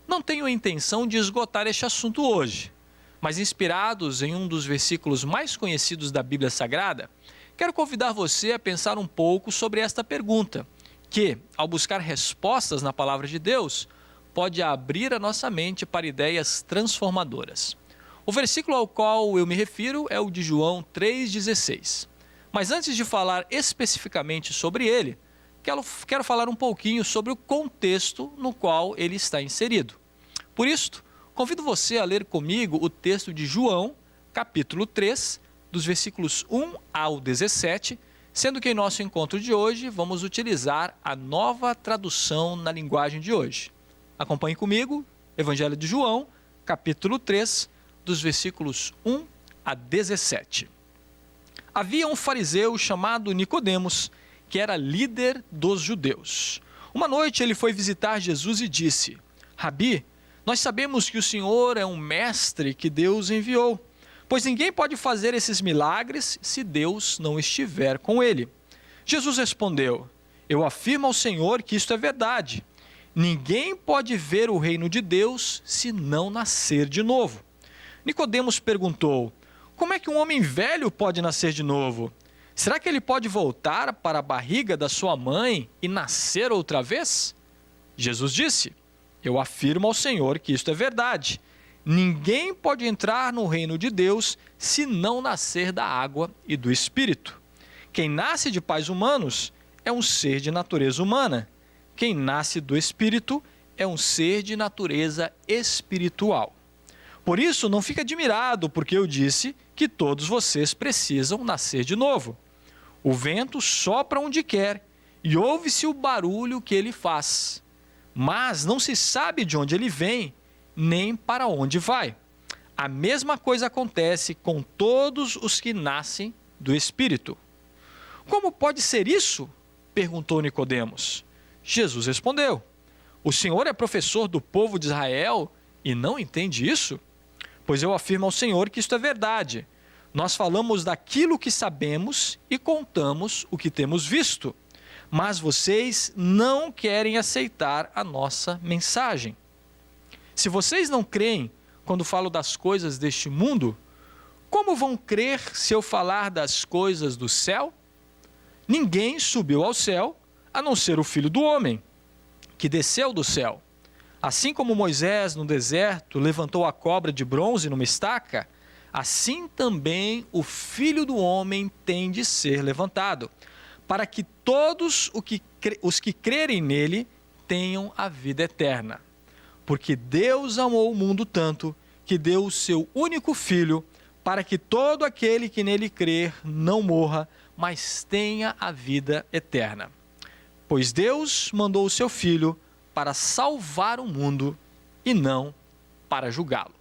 Não tenho a intenção de esgotar este assunto hoje, mas inspirados em um dos versículos mais conhecidos da Bíblia Sagrada, quero convidar você a pensar um pouco sobre esta pergunta, que, ao buscar respostas na palavra de Deus, pode abrir a nossa mente para ideias transformadoras. O versículo ao qual eu me refiro é o de João 3,16. Mas antes de falar especificamente sobre ele, quero falar um pouquinho sobre o contexto no qual ele está inserido. Por isso, convido você a ler comigo o texto de João, capítulo 3, dos versículos 1 ao 17, sendo que em nosso encontro de hoje vamos utilizar a Nova Tradução na linguagem de hoje. Acompanhe comigo, Evangelho de João, capítulo 3, dos versículos 1 a 17. Havia um fariseu chamado Nicodemos, que era líder dos judeus. Uma noite ele foi visitar Jesus e disse: Rabi, nós sabemos que o Senhor é um mestre que Deus enviou, pois ninguém pode fazer esses milagres se Deus não estiver com ele. Jesus respondeu: Eu afirmo ao Senhor que isto é verdade. Ninguém pode ver o reino de Deus se não nascer de novo. Nicodemos perguntou: como é que um homem velho pode nascer de novo? Será que ele pode voltar para a barriga da sua mãe e nascer outra vez? Jesus disse: eu afirmo ao Senhor que isto é verdade. Ninguém pode entrar no reino de Deus se não nascer da água e do Espírito. Quem nasce de pais humanos é um ser de natureza humana. Quem nasce do Espírito é um ser de natureza espiritual. Por isso, não fique admirado porque eu disse que todos vocês precisam nascer de novo. O vento sopra onde quer e ouve-se o barulho que ele faz, mas não se sabe de onde ele vem, nem para onde vai. A mesma coisa acontece com todos os que nascem do Espírito. Como pode ser isso? Perguntou Nicodemos. Jesus respondeu: o Senhor é professor do povo de Israel e não entende isso? Pois eu afirmo ao Senhor que isto é verdade. Nós falamos daquilo que sabemos e contamos o que temos visto, mas vocês não querem aceitar a nossa mensagem. Se vocês não creem quando falo das coisas deste mundo, como vão crer se eu falar das coisas do céu? Ninguém subiu ao céu, a não ser o Filho do Homem, que desceu do céu. Assim como Moisés no deserto levantou a cobra de bronze numa estaca, assim também o Filho do Homem tem de ser levantado, para que todos os que crerem nele tenham a vida eterna. Porque Deus amou o mundo tanto que deu o seu único Filho, para que todo aquele que nele crer não morra, mas tenha a vida eterna. Pois Deus mandou o seu Filho para salvar o mundo e não para julgá-lo.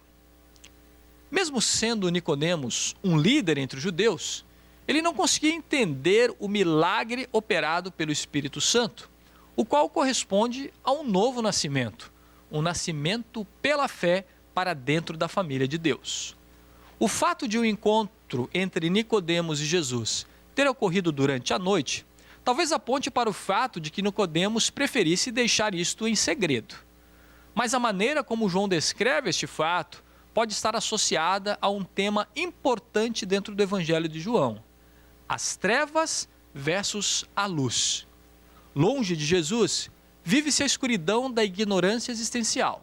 Mesmo sendo Nicodemos um líder entre os judeus, ele não conseguia entender o milagre operado pelo Espírito Santo, o qual corresponde a um novo nascimento, um nascimento pela fé para dentro da família de Deus. O fato de um encontro entre Nicodemos e Jesus ter ocorrido durante a noite, talvez aponte para o fato de que Nicodemos preferisse deixar isto em segredo. Mas a maneira como João descreve este fato pode estar associada a um tema importante dentro do Evangelho de João: as trevas versus a luz. Longe de Jesus, vive-se a escuridão da ignorância existencial.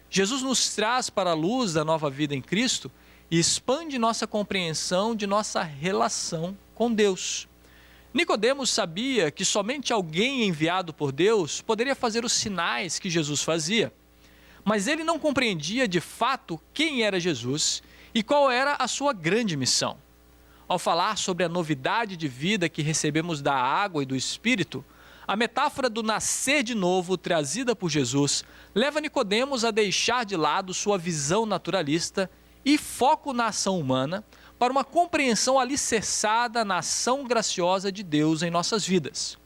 Jesus nos traz para a luz da nova vida em Cristo e expande nossa compreensão de nossa relação com Deus. Nicodemos sabia que somente alguém enviado por Deus poderia fazer os sinais que Jesus fazia, mas ele não compreendia de fato quem era Jesus e qual era a sua grande missão. Ao falar sobre a novidade de vida que recebemos da água e do Espírito, a metáfora do nascer de novo trazida por Jesus leva Nicodemos a deixar de lado sua visão naturalista e foco na ação humana para uma compreensão alicerçada na ação graciosa de Deus em nossas vidas.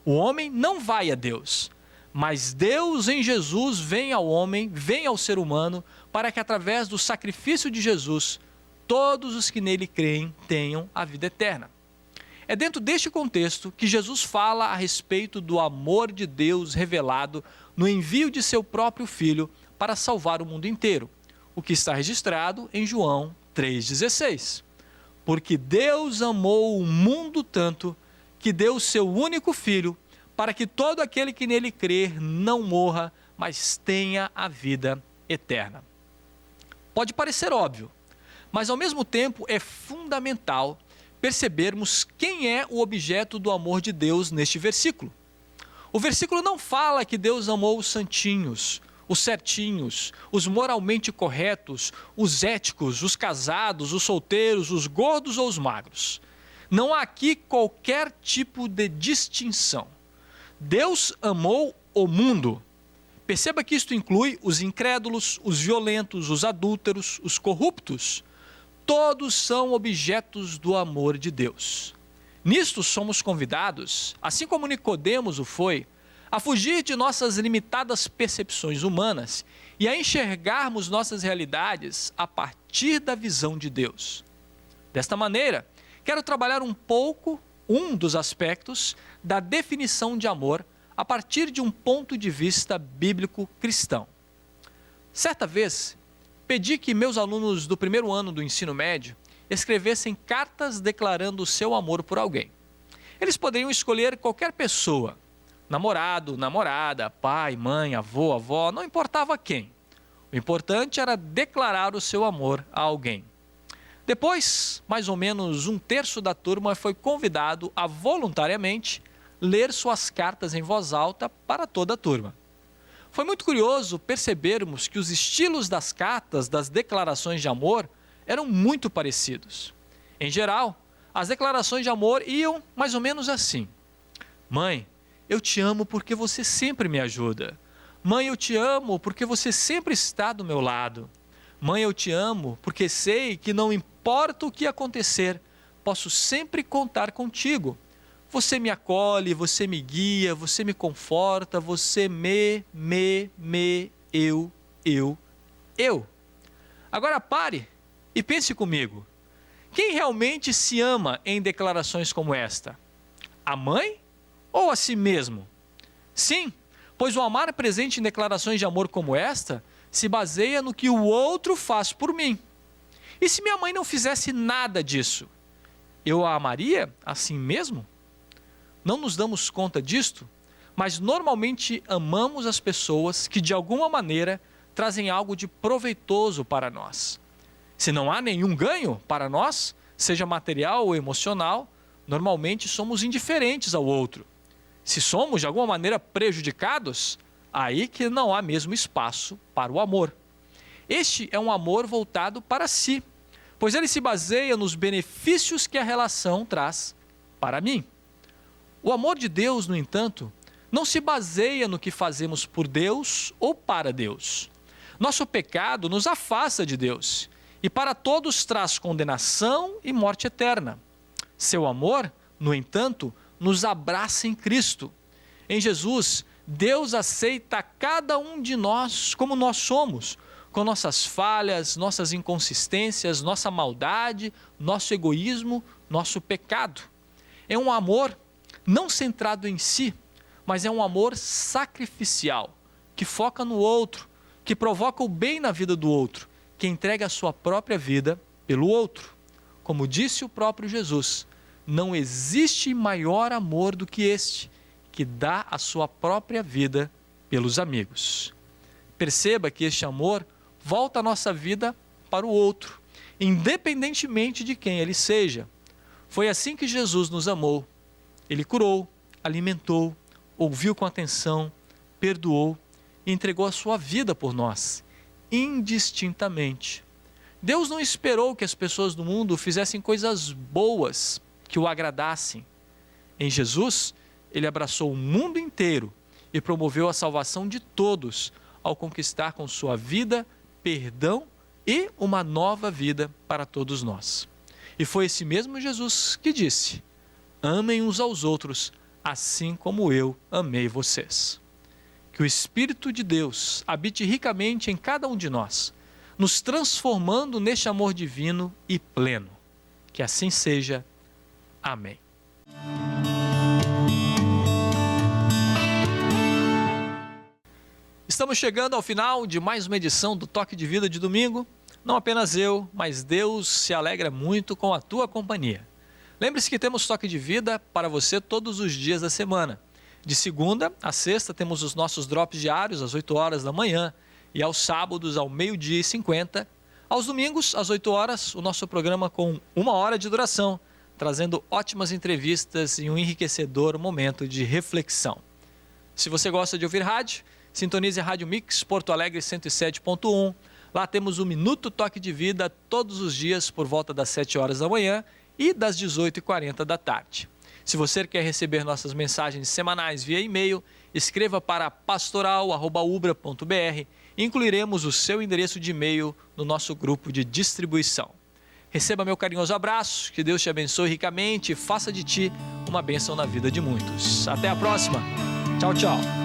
O homem não vai a Deus, mas Deus em Jesus vem ao homem, vem ao ser humano, para que através do sacrifício de Jesus, todos os que nele creem tenham a vida eterna. É dentro deste contexto que Jesus fala a respeito do amor de Deus revelado no envio de seu próprio Filho para salvar o mundo inteiro, o que está registrado em João 3,16. Porque Deus amou o mundo tanto que deu o seu único Filho para que todo aquele que nele crer não morra, mas tenha a vida eterna. Pode parecer óbvio, mas ao mesmo tempo é fundamental percebermos quem é o objeto do amor de Deus neste versículo. O versículo não fala que Deus amou os santinhos, os certinhos, os moralmente corretos, os éticos, os casados, os solteiros, os gordos ou os magros. Não há aqui qualquer tipo de distinção. Deus amou o mundo. Perceba que isto inclui os incrédulos, os violentos, os adúlteros, os corruptos. Todos são objetos do amor de Deus. Nisto somos convidados, assim como Nicodemos o foi, a fugir de nossas limitadas percepções humanas e a enxergarmos nossas realidades a partir da visão de Deus. Desta maneira, quero trabalhar um pouco um dos aspectos da definição de amor a partir de um ponto de vista bíblico cristão. Certa vez, pedi que meus alunos do primeiro ano do ensino médio escrevessem cartas declarando o seu amor por alguém. Eles poderiam escolher qualquer pessoa, namorado, namorada, pai, mãe, avô, avó, não importava quem. O importante era declarar o seu amor a alguém. Depois, mais ou menos 1/3 da turma foi convidado a voluntariamente ler suas cartas em voz alta para toda a turma. Foi muito curioso percebermos que os estilos das cartas, das declarações de amor, eram muito parecidos. Em geral, as declarações de amor iam mais ou menos assim: Mãe, eu te amo porque você sempre me ajuda. Mãe, eu te amo porque você sempre está do meu lado. Mãe, eu te amo porque sei que não importa o que acontecer, posso sempre contar contigo. Você me acolhe, você me guia, você me conforta, você eu. Agora pare e pense comigo. Quem realmente se ama em declarações como esta? A mãe ou a si mesmo? Sim, pois o amar presente em declarações de amor como esta se baseia no que o outro faz por mim. E se minha mãe não fizesse nada disso, eu a amaria assim mesmo? Não nos damos conta disto, mas normalmente amamos as pessoas que de alguma maneira trazem algo de proveitoso para nós. Se não há nenhum ganho para nós, seja material ou emocional, normalmente somos indiferentes ao outro. Se somos de alguma maneira prejudicados, aí que não há mesmo espaço para o amor. Este é um amor voltado para si, pois ele se baseia nos benefícios que a relação traz para mim. O amor de Deus, no entanto, não se baseia no que fazemos por Deus ou para Deus. Nosso pecado nos afasta de Deus e para todos traz condenação e morte eterna. Seu amor, no entanto, nos abraça em Cristo. Em Jesus, Deus aceita cada um de nós como nós somos, com nossas falhas, nossas inconsistências, nossa maldade, nosso egoísmo, nosso pecado. É um amor não centrado em si, mas é um amor sacrificial, que foca no outro, que provoca o bem na vida do outro, que entrega a sua própria vida pelo outro. Como disse o próprio Jesus, não existe maior amor do que este, que dá a sua própria vida pelos amigos. Perceba que este amor volta a nossa vida para o outro, independentemente de quem ele seja. Foi assim que Jesus nos amou. Ele curou, alimentou, ouviu com atenção, perdoou e entregou a sua vida por nós, indistintamente. Deus não esperou que as pessoas do mundo fizessem coisas boas que o agradassem. Em Jesus, ele abraçou o mundo inteiro e promoveu a salvação de todos ao conquistar com sua vida perdão e uma nova vida para todos nós. E foi esse mesmo Jesus que disse: amem uns aos outros, assim como eu amei vocês. Que o Espírito de Deus habite ricamente em cada um de nós, nos transformando neste amor divino e pleno. Que assim seja. Amém. Estamos chegando ao final de mais uma edição do Toque de Vida de domingo. Não apenas eu, mas Deus se alegra muito com a tua companhia. Lembre-se que temos Toque de Vida para você todos os dias da semana. De segunda a sexta temos os nossos drops diários às 8 horas da manhã e aos sábados ao 12h50. Aos domingos, às 8 horas, o nosso programa com 1 hora de duração, trazendo ótimas entrevistas e um enriquecedor momento de reflexão. Se você gosta de ouvir rádio, sintonize a Rádio Mix Porto Alegre 107.1. Lá temos o Minuto Toque de Vida todos os dias por volta das 7 horas da manhã e das 18h40 da tarde. Se você quer receber nossas mensagens semanais via e-mail, escreva para pastoral@ubra.br e incluiremos o seu endereço de e-mail no nosso grupo de distribuição. Receba meu carinhoso abraço, que Deus te abençoe ricamente e faça de ti uma bênção na vida de muitos. Até a próxima. Tchau, tchau.